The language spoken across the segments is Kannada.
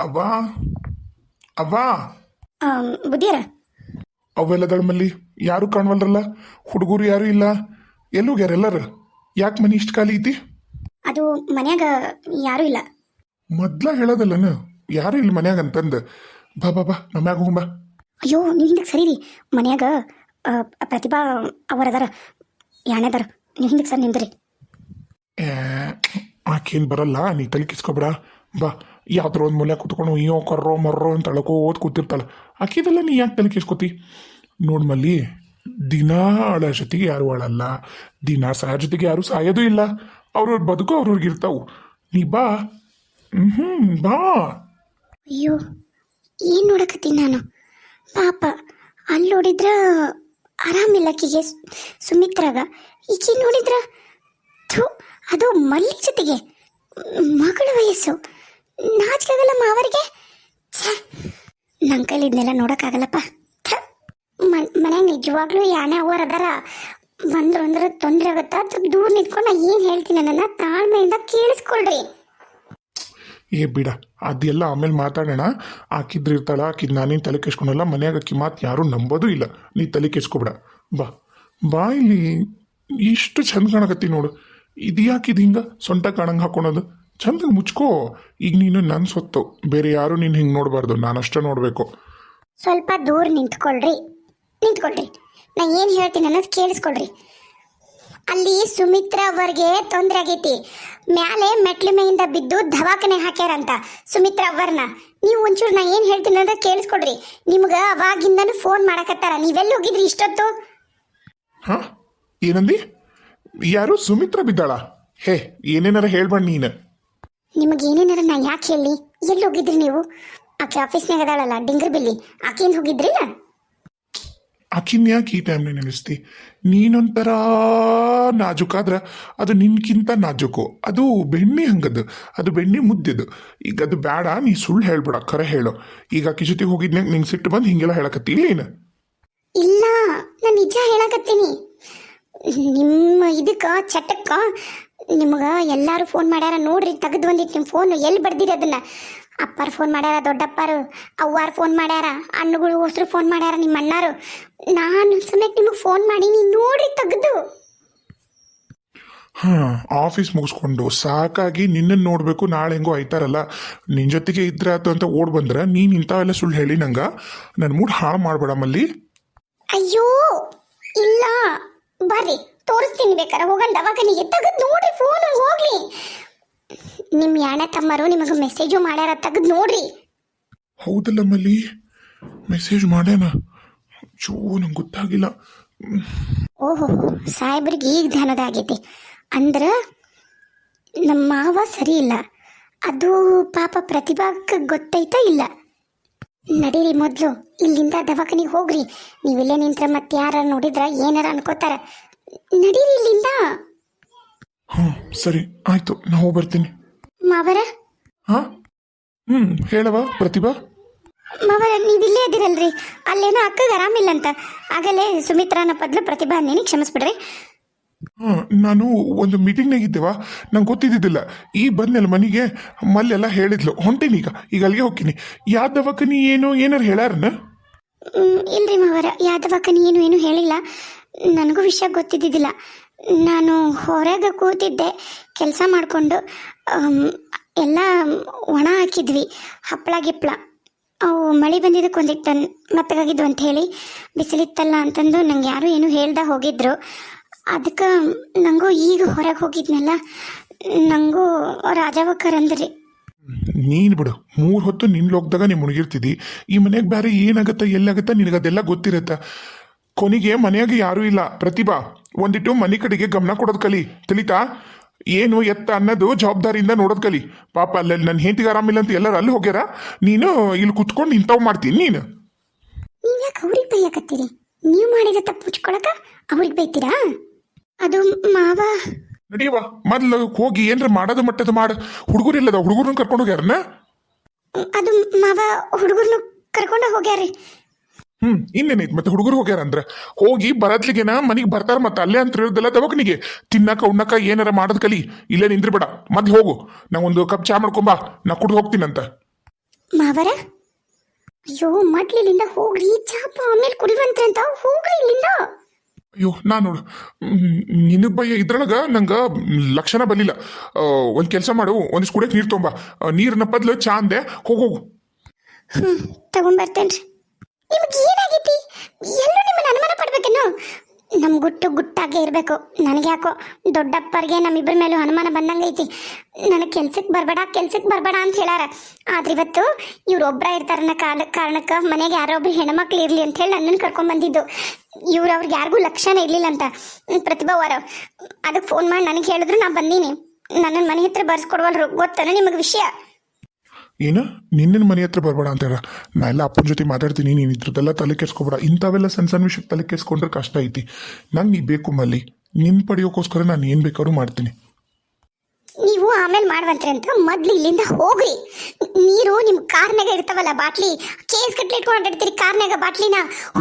ಅವ್ವಾ ಅವ್ವಾ ಬುದ್ಧಿಯರ ಅವೆಲ್ಲ ದಳಮಲ್ಲಿ ಯಾರು ಕಾಣವಲ್ರಲ್ಲ. ಹುಡುಗರು ಯಾರು ಇಲ್ಲ. ಎಲ್ಲೋಗ್ಯಾರ ಎಲ್ಲರ? ಯಾಕೆ ಮನೆ ಇಷ್ಟು ಖಾಲಿ ಐತಿ? ಅದು ಮನ್ಯಾಗ ಯಾರೂ ಇಲ್ಲ. ಮೊದ್ಲ ಹೇಳೋದಲ್ಲನ ಯಾರು ಇಲ್ಲ ಮನ್ಯಾಗ ಅಂತಂದು. ಬಾ ಬಾ ಬಾ ನಮ್ಯಾಗ ಹೋಗ್ಬಾ. ಅಯ್ಯೋ ನೀವು ಹಿಂದಕ್ಕೆ ಸರಿರಿ. ಮನ್ಯಾಗ ಪ್ರತಿಭಾ ಅವರದಾರ, ಯಾಣೆದಾರ. ನೀವು ಹಿಂದಕ್ಕೆ ಸರ್ ನಿಂದ್ರಿ. ಆಕೇನು ಬರಲ್ಲ, ನೀ ತಲೆ ಕಿಸ್ಕೊಬೇಡ. ಬಾ, ಯಾವ್ದ್ರ ಒಂದು ಮೂಲೆ ಕೂತ್ಕೊಂಡು ಅಯ್ಯೋ ಕರ್ರೋ ಮರ್ರೋ ಅಂತ ಅಳಕೋ ಓದ್ ಕೂತಿರ್ತಾಳೆ. ಆಕಿದೆಲ್ಲ ನೀ ಯಾಕೆ ತಲೆ ಕಿಸ್ಕೊತಿ? ನೋಡ್ ಮಲ್ಲಿ, ದಿನಾ ಅಳ ಜೊತೆಗೆ ಯಾರು ಅಳಲ್ಲ, ದಿನಾ ಸಾಯ ಜೊತೆಗೆ ಯಾರು ಸಾಯೋದು ಇಲ್ಲ. ಅವ್ರವ್ರ ಬದುಕು ಅವ್ರವ್ರಿಗಿರ್ತಾವು. ನೀ ಬಾ. ಬಾ. ಅಯ್ಯೋ ಏನು ನೋಡಕತ್ತೀನಿ ನಾನು. ಪಾಪ ಅಲ್ಲಿ ನೋಡಿದ್ರ ಆರಾಮಿಲ್ಲ ಆಕಿಗೆ, ಸುಮಿತ್ರಾಗ. ಈಕಿ ನೋಡಿದ್ರ ಥು, ಅದು ಮಲ್ಲಿ ಜೊತೆಗೆ ಮಗಳ ವಯಸ್ಸು. ನಾಚಿಕಾಗಲ್ಲ ಮಾವರಿಗೆ. ನನ್ನ ಕೈಲಿ ಇದನ್ನೆಲ್ಲ ನೋಡೋಕ್ಕಾಗಲ್ಲಪ್ಪ. ಮನ್ಯಾಗ ನಿಜವಾಗ್ಲೂ ಯಾಣೆ ಅವರ ಅದಾರ. ಬಂದ್ರು ಅಂದ್ರೆ ತೊಂದರೆ ಆಗುತ್ತಾ? ದೂರ ನಿಂತ್ಕೊಂಡು ನಾ ಏನು ಹೇಳ್ತೀನಿ ನನ್ನ ತಾಳ್ಮೆಯಿಂದ ಕೇಳಿಸ್ಕೊಳ್ರಿ. ಏ ಬಿಡ, ಅದೆಲ್ಲ ಆಮೇಲೆ ಮಾತಾಡೋಣ. ಆಕಿದ್ರು ಇರ್ತಾಳ, ಆಕಿದ್ ನಾನೇನು ತಲೆ ಕೆಸ್ಕೊಳಲ್ಲ. ಮನ್ಯಾಗ ಆಕಿ ಮಾತು ಯಾರು ನಂಬೋದು ಇಲ್ಲ. ನೀ ತಲೆ ಕೆಸ್ಕೊಬಿಡ. ಬಾ ಬಾ. ಇಲ್ಲಿ ಇಷ್ಟು ಚಂದ ಕಾಣಕತ್ತಿ ನೋಡು. ಇದು ಯಾಕಿದ್ ಹಿಂಗ ಸೊಂಟ ಕಾಣಂಗೆ ಹಾಕೊಳೋದು? ಚಂದ ಮುಚ್ಕೋ. ಈಗ ನೀನು ನನ್ನ ಸೊತ್ತು, ಬೇರೆ ಯಾರು ನೀನು ಹಿಂಗೆ ನೋಡಬಾರ್ದು, ನಾನಷ್ಟೇ ನೋಡಬೇಕು. ಸ್ವಲ್ಪ ದೂರ ನಿಂತ್ಕೊಳ್ರಿ. ನಾ ಏನು ಹೇಳ್ತೀನಿ ಅನ್ನೋದು ಕೇಳಿಸ್ಕೊಳ್ರಿ. ಅಲ್ಲಿ ಸುಮಿತ್ರಾ ಅವರಿಗೆ ತೊಂದರೆ ಆಗೈತಿ. ಮ್ಯಾಲೆ ಮೆಟ್ಲು ಮೇಯಿಂದ ಬಿದ್ದು ದವಾಖಾನೆ ಹಾಕ್ಯಾರಂತ ಸುಮಿತ್ರಾ ಅವರ್ನ. ನೀವು ಒಂಚೂರು ನಾ ಏನು ಹೇಳ್ತೀನಿ ಅನ್ನೋದು ಕೇಳಿಸ್ಕೊಳ್ರಿ. ನಿಮ್ಗೆ ಅವಾಗಿಂದನೂ ಫೋನ್ ಮಾಡಕತ್ತಾರ. ನೀವೆಲ್ಲಿ ಹೋಗಿದ್ರಿ ಇಷ್ಟೊತ್ತು? ಹಾ, ಏನಂದಿ? ಯಾರು ಸುಮಿತ್ರ ಬಿದ್ದಾಳ? ಹೇ, ಏನೇನಾರ ಹೇಳ್ಬೇಡ ನೀನು. ನಿಮಗೆ ಏನೇನಾರ ನಾ ಯಾಕೆ ಹೇಳಿ? ಎಲ್ಲಿ ಹೋಗಿದ್ರಿ ನೀವು? ಆಕೆ ಆಫೀಸ್ನಾಗ ಅದಾಳಲ್ಲ ಡಿಂಗರ್ ಬಿಲ್ಲಿ, ಆಕೆಯಿಂದ ಹೋಗಿದ್ರಿಲ್ಲ? ಆಕಿನ್ ಯಾಕೆ ಈ ಟೈಮ್ನ ನೆನೆಸ್ತಿ? ನೀನೊಂಥರ ನಾಜುಕಾದ್ರ ಅದು ನಿನ್ಕಿಂತ ನಾಜುಕು. ಅದು ಬೆಣ್ಣೆ ಹಂಗದು, ಅದು ಬೆಣ್ಣೆ ಮುದ್ದೆದು. ಈಗ ಅದು ಬೇಡ, ನೀ ಸುಳ್ಳು ಹೇಳ್ಬೇಡ, ಖರೆ ಹೇಳು. ಈಗ ಆಕಿ ಜೊತೆಗೆ ಹೋಗಿದ್ನಾಗ ನಿಂಗೆ ಸಿಟ್ಟು ಬಂದು ಹಿಂಗೆಲ್ಲ ಹೇಳಕತ್ತಿ ಏನು? ಇಲ್ಲ, ನಾನು ನಿಜ ಹೇಳಕತ್ತೀನಿ. ನಿಮ್ಮ ಇದಕ್ಕೆ ಚಟಕ್ಕ ನಿಮ್ಗೆ ಎಲ್ಲರೂ ಫೋನ್ ಮಾಡ್ಯಾರ ನೋಡ್ರಿ. ತೆಗೆದು ಬಂದಿತ್ತು ನಿಮ್ಮ ಫೋನು. ಎಲ್ಲಿ ಬರ್ದಿರಿ ಅದನ್ನ? ಅಪ್ಪಾರು ಫೋನ್ ಮಾಡ್ಯಾರ, ದೊಡ್ಡಪ್ಪಾರು, ಅವ್ವಾರು ಫೋನ್ ಮಾಡ್ಯಾರ, ಹಣ್ಣುಗಳು ಹೊಸರು ಫೋನ್ ಮಾಡ್ಯಾರ, ನಿಮ್ಮ ಅಣ್ಣಾರು. ನಾನು ಸಮೇತ ನಿಮಗೆ ಫೋನ್ ಮಾಡಿ ನೀನು ನೋಡ್ರಿ ತೆಗೆದು. ಹಾಂ, ಆಫೀಸ್ ಮುಗಿಸ್ಕೊಂಡು ಸಾಕಾಗಿ ನಿನ್ನನ್ನು ನೋಡಬೇಕು. ನಾಳೆ ಹೆಂಗೋ ಆಯ್ತಾರಲ್ಲ, ನಿನ್ನ ಜೊತೆಗೆ ಇದ್ರೆ ಆಯ್ತು ಅಂತ ಓಡ್ ಬಂದ್ರೆ ನೀನು ಇಂಥವೆಲ್ಲ ಸುಳ್ಳು ಹೇಳಿ ನಂಗೆ ನನ್ನ ಮೂಡ್ ಹಾಳು ಮಾಡಬೇಡ ಮಲ್ಲಿ. ಅಯ್ಯೋ ಇಲ್ಲ, ಬರ್ರಿ ತೋರಿಸ್ತೀನಿ. ಬೇಕಾರೆ ಹೋಗೋಣ ದವಾಖಾನಿಗೆ. ತೆಗೆದು ನೋಡ್ರಿ ಫೋನ್. ಹೋಗ್ಲಿ, ನಿಮ್ಮ ಯಾಣೆ ತಮ್ಮರು ನಿಮಗೆ ಮೆಸೇಜು ಮಾಡ್ಯಾರ, ತೆಗೆದು ನೋಡ್ರಿ. ಹೌದಲ್ಲ ಮಲ್ಲಿ, ಮೆಸೇಜ್ ಮಾಡ್ಯಾನ? ಚೂ, ನಂಗೆ ಗೊತ್ತಾಗಿಲ್ಲ. ಓಹೋ, ಸಾಹೇಬ್ರಿಗೆ ಈಗ ಧ್ಯಾನದಾಗೈತಿ ಅಂದ್ರೆ ನಮ್ಮ ಮಾವ ಸರಿ ಇಲ್ಲ. ಅದು ಪಾಪ ಪ್ರತಿಭಾಕ್ಕೆ ಗೊತ್ತೈತಾ ಇಲ್ಲ? ನಡೀರಿ ಮೊದಲು ಇಲ್ಲಿಂದ ದವಾಖಾನಿಗೆ ಹೋಗ್ರಿ. ನೀವಿಲ್ಲೇ ನಿಂತ್ರೆ ಮತ್ತೆ ಯಾರು ನೋಡಿದ್ರ ಏನಾರ ಅನ್ಕೋತಾರ. ನಡೀರಿ ಇಲ್ಲಿಂದ. ಹಾಂ ಸರಿ ಆಯ್ತು, ನಾವು ಬರ್ತೀನಿ. ಮಾವರ ಹಾಂ, ಹೇಳವ ಪ್ರತಿಭಾ. ಮಾವರ ನೀವಿಲ್ಲೇ ಇದ್ದೀರಲ್ರಿ, ಅಲ್ಲೇನೋ ಅಕ್ಕಗೆ ಆರಾಮಿಲ್ಲ ಅಂತ. ಆಗಲೇ ಸುಮಿತ್ರಾನ ಬದಲು ಪ್ರತಿಭಾ ಅಂದೇನಿ, ಕ್ಷಮಿಸ್ಬಿಡ್ರಿ. ಹಾಂ, ನಾನು ಒಂದು ಮೀಟಿಂಗ್ನಾಗ ಇದ್ದೇವ, ನಂಗೆ ಗೊತ್ತಿದ್ದಿದ್ದಿಲ್ಲ. ಈಗ ಬಂದ್ನಲ್ಲ ಮನೆಗೆ, ಮಲ್ಲೆಲ್ಲ ಹೇಳಿದ್ಲು. ಹೊಂಟೀನಿ ಈಗ ಅಲ್ಲಿಗೆ ಹೋಗ್ತೀನಿ. ಯಾವ ದವಾಖಾನಿ ಏನಾರು ಹೇಳ್ಯಾರನ? ಇಲ್ರಿ ಮಾವರ, ಯಾವ ದವಾಖಾನಿ ಏನು ಹೇಳಿಲ್ಲ. ನನಗೂ ವಿಷಯ ಗೊತ್ತಿದ್ದಿದ್ದಿಲ್ಲ. ನಾನು ಹೊರಗೆ ಕೂತಿದ್ದೆ ಕೆಲಸ ಮಾಡಿಕೊಂಡು. ಎಲ್ಲ ಒಣ ಹಾಕಿದ್ವಿ, ಹಪ್ಪಳ ಗಿಪ್ಪಳ. ಅವು ಮಳೆ ಬಂದಿದ್ದಕ್ಕೆ ಒಂದಿಟ್ಟು ಮೆತ್ತಗಾಗಿದ್ವು ಅಂತ ಹೇಳಿ, ಬಿಸಿಲಿತ್ತಲ್ಲ ಅಂತಂದು ನಂಗೆ ಯಾರು ಏನು ಹೇಳ್ದ ಹೋಗಿದ್ರು. ಅದಕ್ಕೆ ನನಗೂ ಈಗ ಹೊರಗೆ ಹೋಗಿದ್ನಲ್ಲ, ನನಗೂ ರಾಜವಕ್ಕರ್ ಅಂದ್ರಿ. ನೀನು ಬಿಡು, 3 ಹೊತ್ತು ನಿನ್ನ ಲೋಕದಾಗ ನೀನು ಮುಳುಗಿರ್ತಿದ್ದಿ. ಈ ಮನೆಯಾಗ ಬೇರೆ ಏನಾಗತ್ತ ಎಲ್ಲಾಗತ್ತ ನಿನಗದೆಲ್ಲ ಗೊತ್ತಿರತ್ತ. ಕೊನೆಗೆ ಮನೆಯಾಗ ಯಾರೂ ಇಲ್ಲ. ಪ್ರತಿಭಾ, ಒಂದಿಟ್ಟು ಮನೆ ಕಡೆಗೆ ಗಮನ ಕೊಡೋದು ಕಲಿ, ತಿಳಿತಾ? ಏನು ಎತ್ತ ಅನ್ನೋದು ಜವಾಬ್ದಾರಿಯಿಂದ ನೋಡೋದು ಕಲಿ. ಪಾಪ ಅಲ್ಲಲ್ಲಿ ನನ್ನ ಹೆಂಡತಿಗೆ ಆರಾಮಿಲ್ಲ ಅಂತ ಎಲ್ಲರೂ ಅಲ್ಲಿ ಹೋಗ್ಯಾರ, ನೀನು ಇಲ್ಲಿ ಕುತ್ಕೊಂಡು ಇಂಥವು ಮಾಡ್ತೀನಿ. ನೀನು ಯಾಕೆ ಅವ್ರಿಗೆ ಬೈಯಕತ್ತೀರಿ? ನೀವು ಮಾಡಿದ ತಪ್ಪು ಮುಚ್ಕೊಳಕ ಅವ್ರಿಗೆ ಬೈತೀರಾ? ಅದು ಮಾವ. ನಡಿಯವ, ಮೊದ್ಲು ಹೋಗಿ ಏನ್ರ ಮಾಡೋದು ಮಟ್ಟದ ಮಾಡ. ಹುಡುಗರಿಲ್ಲದ, ಹುಡುಗರನ್ನ ಕರ್ಕೊಂಡು ಹೋಗ್ಯಾರನ? ಅದು ಮಾವ ಹುಡುಗರ್ನು ಕರ್ಕೊಂಡು ಹೋಗ್ಯಾರಿ. ಇನ್ನೇನೈತಿ ಮತ್ತೆ? ಹುಡುಗರು ಹೋಗ್ಯಾರ ಅಂದ್ರ ಹೋಗಿ ಬರತ್ಲಿಗೆನ ಮನಿಗೆ ಬರ್ತಾರ. ಮತ್ತೆ ಅಲ್ಲೇ ಅಂತ ಇರೋದಲ್ಲ ದವಾಖಾನಿಗೆ. ತಿನ್ನಕ ಉಣ್ಣಕ ಏನಾರ ಮಾಡೋದ್ ಕಲಿ. ಇಲ್ಲೇ ನಿಂದ್ರಿ ಬೇಡ, ಮೊದ್ಲು ಹೋಗು. ನಾ ಒಂದು ಕಪ್ ಚಾ ಮಾಡ್ಕೊಂಬಾ, ನಾ ಕುಡ್ದು ಹೋಗ್ತೀನಂತ. ಮಾವರ ಅಯ್ಯೋ ಮೊದ್ಲಿಲ್ಲಿಂದ ಹೋಗ್ರಿ ಚಾಪ ಆಮೇಲೆ ಕುಡಿವಂತ್ರೆ ಅಂತ ಹೋಗ್ರಿ ಇಲ್ಲಿಂದ. ಅಯ್ಯೋ ನಾ ನೋಡು ನಿನಗೆ ಭಯ ಇದ್ರೊಳಗೆ ನಂಗೆ ಲಕ್ಷಣ ಬಂದಿಲ್ಲ. ಒಂದು ಕೆಲಸ ಮಾಡು, ಒಂದಿಷ್ಟು ಕುಡಿಯಕ್ಕೆ ನೀರು ತೊಂಬ. ನೀರನ್ನ ಬದಲು ಚಾ ಅಂದೆ. ಹೋಗೋಗು. ತಗೊಂಬರ್ತೇನ್ರಿ. ನಿಮ್ಗೆ ಏನಾಗೈತಿ? ಎಲ್ಲರೂ ನಿಮ್ಮನ್ನ ಅನುಮಾನ ಪಡ್ಬೇಕೇನು? ನಮ್ ಗುಟ್ಟು ಗುಟ್ಟಾಗೆ ಇರಬೇಕು. ನನಗೆ ಯಾಕೋ ದೊಡ್ಡಪ್ಪರಿಗೆ ನಮ್ಮಿಬ್ಬರ ಮೇಲೂ ಅನುಮಾನ ಬಂದಂಗೈತಿ. ನನಗೆ ಕೆಲ್ಸಕ್ಕೆ ಬರಬೇಡ ಅಂತ ಹೇಳಾರ. ಆದ್ರೆ ಇವತ್ತು ಇವ್ರೊಬ್ಬರ ಇರ್ತಾರನ್ನ ಕಾರಣಕ್ಕೆ ಮನೆಗೆ ಯಾರೋ ಒಬ್ರು ಹೆಣ್ಮಕ್ಳು ಇರಲಿ ಅಂತ ಹೇಳಿ ನನ್ನನ್ನು ಕರ್ಕೊಂಡ್ ಬಂದಿದ್ದು. ಅವ್ರಿಗೆ ಯಾರಿಗೂ ಲಕ್ಷಣ ಇರ್ಲಿಲ್ಲ ಅಂತ ಪ್ರತಿಭಾ ಅವರ ಅದಕ್ಕೆ ಫೋನ್ ಮಾಡಿ ನನಗೆ ಹೇಳಿದ್ರು ನಾ ಬಂದೀನಿ. ನನ್ನ ಮನೆ ಹತ್ರ ಬರ್ಸ್ಕೊಡ್ವಲ್ರು. ಗೊತ್ತಾನ ನಿಮಗೆ ವಿಷಯ? ಏನು ನಿನ್ನ ಮನೆ ಹತ್ರ ಬರಬೇಡ ಅಂತ ಹೇಳ? ನಾ ಎಲ್ಲ ಅಪ್ಪನ ಜೊತೆ ಮಾತಾಡ್ತೀನಿ. ನೀನು ಇದ್ರದ್ದೆಲ್ಲ ತಲೆ ಕೆಸ್ಕೊಬೇಡ. ಇಂಥವೆಲ್ಲ ಸಣ್ಣ ಸಣ್ಣ ವಿಷಯಕ್ಕೆ ತಲೆ ಕೆಸ್ಕೊಂಡ್ರೆ ಕಷ್ಟ ಐತಿ. ನಂಗೆ ನೀ ಬೇಕು ಮಲ್ಲಿ. ನಿನ್ನ ಪಡೆಯೋಕ್ಕೋಸ್ಕರ ನಾನು ಏನು ಬೇಕಾದ್ರೂ ಮಾಡ್ತೀನಿ. ನೀವು ಆಮೇಲೆ ಮಾಡುವಂತ್ರಿ ಅಂತ ಮೊದ್ಲು ಇಲ್ಲಿಂದ ಹೋಗ್ರಿ. ನೀರು ನಿಮ್ಮ ಕಾರ್ನಾಗ ಇರ್ತಾವಲ್ಲ ಬಾಟ್ಲಿ, ಕೇಸ್ ಕಟ್ಲಿ ಇಟ್ಕೊಂಡು ಅಡ್ಡಾಡ್ತೀರಿ ಕಾರ್ನಾಗ ಬಾಟ್ಲಿನ.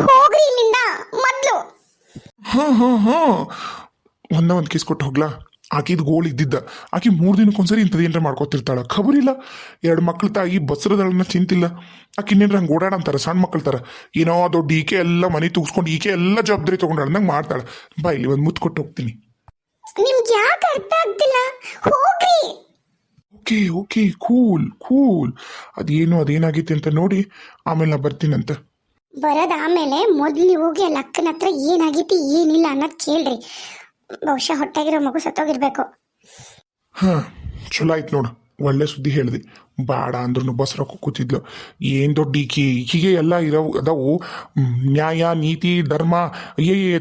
ಹೋಗ್ರಿ ಇಲ್ಲಿಂದ ಮೊದ್ಲು. ಹಾಂ ಒಂದು ಕೇಸ್ ಕೊಟ್ಟು ಹೋಗ್ಲಾ? ಆಕಿದು ಗೋಳು ಇದ್ದಿದ್ದ. ಆಕಿ 3 ದಿನಕ್ಕೊಂದ್ಸರಿ ಇಂಥದ್ದು ಏನಾರ ಮಾಡ್ಕೊತಿರ್ತಾಳ. ಖಬರಿಲ್ಲ. 2 ಮಕ್ಳ ತಾಯಿ ಬಸ್ರದಳನ್ನ ಚಿಂತಿಲ್ಲ. ಆಕಿ ಇನ್ನೇನ್ರ ಹಂಗೆ ಓಡಾಡ ಅಂತಾರೆ ಸಣ್ಣ ಮಕ್ಳ ಥರ. ಏನೋ ದೊಡ್ಡ ಈಕೆ ಎಲ್ಲ ಮನೆ ತುಗಿಸ್ಕೊಂಡು ಈಕೆ ಎಲ್ಲ ಜವಾಬ್ದಾರಿ ತೊಗೊಂಡಾಳ ನಂಗೆ ಮಾಡ್ತಾಳೆ. ಬಾ ಇಲ್ಲಿ ಒಂದು ಮುತ್ತು ಕೊಟ್ಟು ಹೋಗ್ತೀನಿ. ನಿಮ್ಗೆ ಯಾಕೆ ಅರ್ಥ ಆಗ್ತಿಲ್ಲ? ಹೋಗ್ರಿ. Okay cool. ಅದೇನಾಗೈತಿ ಅಂತ ನೋಡಿ ಆಮೇಲೆ ನಾ ಬರ್ತೀನಂತ. ಬರೋದ ಆಮೇಲೆ ಮೊದ್ಲು ನೀವು ಹೋಗಿ ಅಲ್ಲಿ ಅಕ್ಕನ ಹತ್ರ ಏನಾಗೈತಿ ಏನಿಲ್ಲ ಅನ್ನೋದು ಕೇಳ್ರಿ. ಬಹುಶಃ ಹೊಟ್ಟೆಗಿರೋ ಮಗು ಸತ್ತೋಗಿರ್ಬೇಕು. ಹಾಂ ಚಲೋ ಆಯ್ತು ನೋಡು. ಒಳ್ಳೆ ಸುದ್ದಿ ಹೇಳಿದೆ. ಬೇಡ ಅಂದ್ರೂ ಬಸ್ ರೊಕ್ಕ ಕೂತಿದ್ಲು. ಏನು ದೊಡ್ಡ ಈಕಿಗೆ ಎಲ್ಲ ಅದಾವು ನ್ಯಾಯ ನೀತಿ ಧರ್ಮ.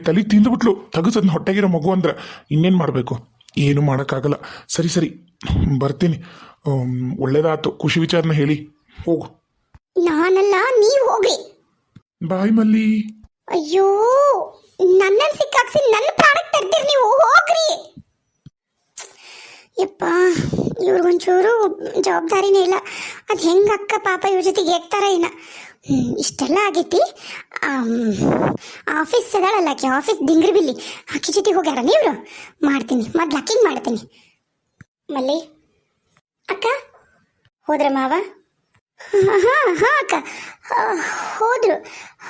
ತಲೆ ತಿಂದುಬಿಟ್ಲು. ತಗಸದ್ನ ಹೊಟ್ಟೆಗಿರೋ ಮಗು ಅಂದ್ರೆ ಇನ್ನೇನು ಮಾಡಬೇಕು? ಏನು ಮಾಡೋಕ್ಕಾಗಲ್ಲ. ಸರಿ ಬರ್ತೀನಿ. ಒಳ್ಳೇದಾಯ್ತು. ಖುಷಿ ವಿಚಾರನ ಹೇಳಿ ಹೋಗು. ನಾನಲ್ಲ, ನೀವು ಹೋಗ್ರಿ. ಬಾಯ್ ಮಲ್ಲಿ. ಅಯ್ಯೋ, ನನ್ನ ಸಿಕ್ಕಾಕ್ಸಿ ನನ್ನ ಪ್ರಾಡಕ್ಟ್ ತರ್ತೀರಿ ನೀವು. ಹೋಗ್ರಿ. ಯಪ್ಪ, ಇವ್ರಿಗೊಂಚೂರು ಜವಾಬ್ದಾರಿನೇ ಇಲ್ಲ. ಅದು ಹೆಂಗೆ ಅಕ್ಕ ಪಾಪ ಇವ್ರ ಜೊತೆಗೆ ಹೇಗ್ತಾರ ಏನ. ಇಷ್ಟೆಲ್ಲ ಆಗೈತಿ. ಆಫೀಸ್ ಅದಳಲ್ಲ ಆಕೆ, ಆಫೀಸ್ ದಿಂಗ್ರಿ ಬಿಲ್ಲಿ ಆಕೆ ಜೊತೆಗೆ ಹೋಗ್ಯಾರ ನೀವು. ಮಾಡ್ತೀನಿ ಮೊದ್ಲು ಅಕ್ಕಿಗೆ ಮಾಡ್ತೀನಿ. ಮಲ್ಲಿ ಅಕ್ಕ ಹೋದ್ರ ಮಾವ? ಹಾಂ ಅಕ್ಕ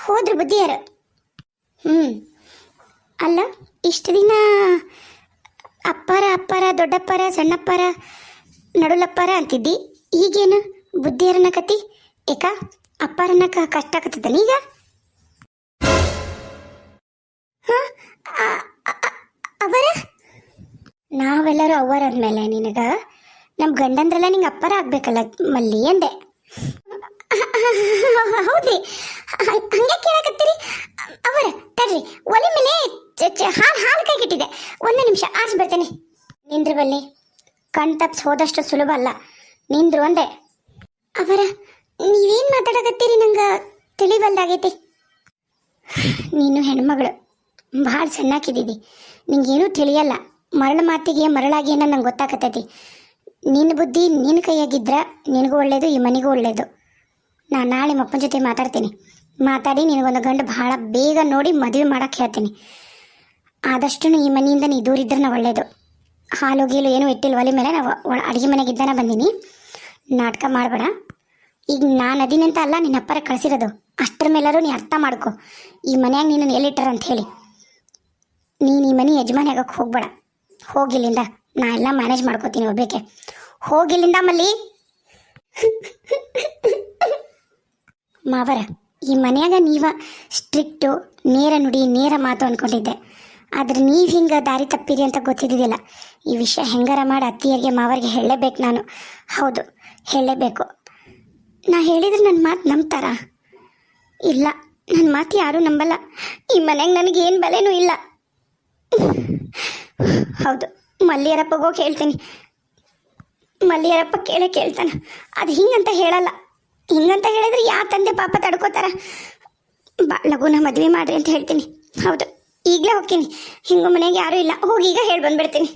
ಹೋದ್ರು ಬುದ್ಧಿಯಾರ. ಅಲ್ಲ, ಇಷ್ಟು ದಿನ ಅಪ್ಪಾರ ದೊಡ್ಡಪ್ಪರ ಸಣ್ಣಪ್ಪರ ನಡುಲಪ್ಪರ ಅಂತಿದ್ದಿ. ಈಗೇನು ಬುದ್ಧಿಯರನ್ನ ಕತಿ? ಏಕ ಅಪ್ಪಾರನ್ನ ಕಷ್ಟ ಆಗತ್ತದ ಈಗ? ಅವರ ನಾವೆಲ್ಲರೂ ಅವರ ಅಂದಮೇಲೆ ನಿನಗ ನಮ್ಮ ಗಂಡಂದ್ರೆಲ್ಲ ನಿಂಗೆ ಅಪ್ಪಾರ ಆಗ್ಬೇಕಲ್ಲ ಮಲ್ಲಿ ಅಂದೆ. ಹೌದ್ರಿ, ಹಂಗೆ ಕೇಳಕತ್ತೀರಿ? ಅವರ ತಡ್ರಿ, ಒಲೆ ಮೇಲೆ ಹಾಲು ಕೈಗಿಟ್ಟಿದೆ. 1 ನಿಮಿಷ ಆರ್ಸಿ ಬರ್ತೇನೆ. ನಿಂದ್ರು ಬಲ್ಲಿ. ಕಣ್ ತಪ್ಸ್ ಹೋದಷ್ಟು ಸುಲಭ ಅಲ್ಲ. ನಿಂದ್ರು ಅಂದೆ. ಅವರ ನೀವೇನು ಮಾತಾಡಕತ್ತೀರಿ? ನಂಗೆ ತಿಳಿಬಲ್ದಾಗೈತಿ. ನೀನು ಹೆಣ್ಮಗಳು, ಭಾಳ ಸಣ್ಣಾಕಿದ್ದೀವಿ. ನಿಂಗೇನೂ ತಿಳಿಯಲ್ಲ. ಮರಳು ಮಾತಿಗೆ ಮರಳಾಗಿ ಏನೋ ನಂಗೆ ಗೊತ್ತಾಗತ್ತೈತಿ. ನಿನ್ನ ಬುದ್ಧಿ ನಿನ್ನ ಕೈಯಾಗಿದ್ರೆ ನಿನಗೂ ಒಳ್ಳೇದು, ಈ ಮನೆಗೂ ಒಳ್ಳೇದು. ನಾನು ನಾಳೆ ಮಪ್ಪನ ಜೊತೆ ಮಾತಾಡಿ ನಿನಗೊಂದು ಗಂಡು ಭಾಳ ಬೇಗ ನೋಡಿ ಮದುವೆ ಮಾಡೋಕ್ಕೆ ಹೇಳ್ತೀನಿ. ಆದಷ್ಟು ಈ ಮನೆಯಿಂದ ನೀ ದೂರಿದ್ರೆ ಒಳ್ಳೇದು. ಹಾಲು ಗೀಲು ಏನೂ ಇಟ್ಟಿಲ್ಲ ಒಲೆ ಮೇಲೆ. ನಾವು ಅಡುಗೆ ಮನೆಗಿದ್ದಾನೆ ಬಂದೀನಿ. ನಾಟಕ ಮಾಡಬೇಡ. ಈಗ ನಾನು ಅದಿನಂತ ಅಲ್ಲ ನಿನ್ನ ಅಪ್ಪರ ಕಳಿಸಿರೋದು. ಅಷ್ಟರ ಮೇಲಾರು ನೀ ಅರ್ಥ ಮಾಡ್ಕೊ. ಈ ಮನ್ಯಾಗ ನೀನು ಎಲ್ಲಿಟ್ಟಾರ ಅಂತ ಹೇಳಿ. ನೀನು ಈ ಮನೆ ಯಜಮಾನಿ ಆಗಕ್ಕೆ ಹೋಗ್ಬೇಡ. ಹೋಗಿಲ್ಲಿಂದ. ನಾ ಎಲ್ಲ ಮ್ಯಾನೇಜ್ ಮಾಡ್ಕೋತೀನಿ ಒಬ್ಬೇಕೆ. ಹೋಗಿಲ್ಲಿಂದ ಮಲ್ಲಿ. ಮಾವರ, ಈ ಮನ್ಯಾಗ ನೀವ ಸ್ಟ್ರಿಕ್ಟು, ನೇರ ನುಡಿ ನೇರ ಮಾತು ಅಂದ್ಕೊಂಡಿದ್ದೆ. ಆದ್ರೆ ನೀವು ಹಿಂಗೆ ದಾರಿ ತಪ್ಪಿರಿ ಅಂತ ಗೊತ್ತಿದ್ದಿದ್ದಿಲ್ಲ. ಈ ವಿಷಯ ಹೆಂಗಾರ ಮಾಡಿ ಅತ್ತಿಯರಿಗೆ ಮಾವರಿಗೆ ಹೇಳಲೇಬೇಕು ನಾನು. ಹೌದು, ಹೇಳಲೇಬೇಕು. ನಾ ಹೇಳಿದ್ರೆ ನನ್ನ ಮಾತು ನಂಬ್ತಾರ? ಇಲ್ಲ, ನನ್ನ ಮಾತು ಯಾರೂ ನಂಬಲ್ಲ. ಈ ಮನೆಗೆ ನನಗೇನು ಬೆಲೆನೂ ಇಲ್ಲ. ಹೌದು, ಮಲ್ಲಿಯರಪ್ಪಗೋಗಿ ಹೇಳ್ತೀನಿ. ಮಲ್ಲಿಯರಪ್ಪ ಕೇಳ್ತಾನೆ. ಅದು ಹಿಂಗಂತ ಹೇಳಲ್ಲ. ಹಿಂಗಂತ ಹೇಳಿದ್ರೆ ಯಾವ ತಂದೆ ಪಾಪ ತಡ್ಕೋತಾರ. ಲಘುನ ಮದುವೆ ಮಾಡ್ರಿ ಅಂತ ಹೇಳ್ತೀನಿ. ಹೌದು, ಈಗಲೇ ಹೋಗ್ತೀನಿ. ಹಿಂಗು ಮನೆಗೆ ಯಾರೂ ಇಲ್ಲ. ಹೋಗಿ ಈಗ ಹೇಳಿ ಬಂದ್ಬಿಡ್ತೀನಿ.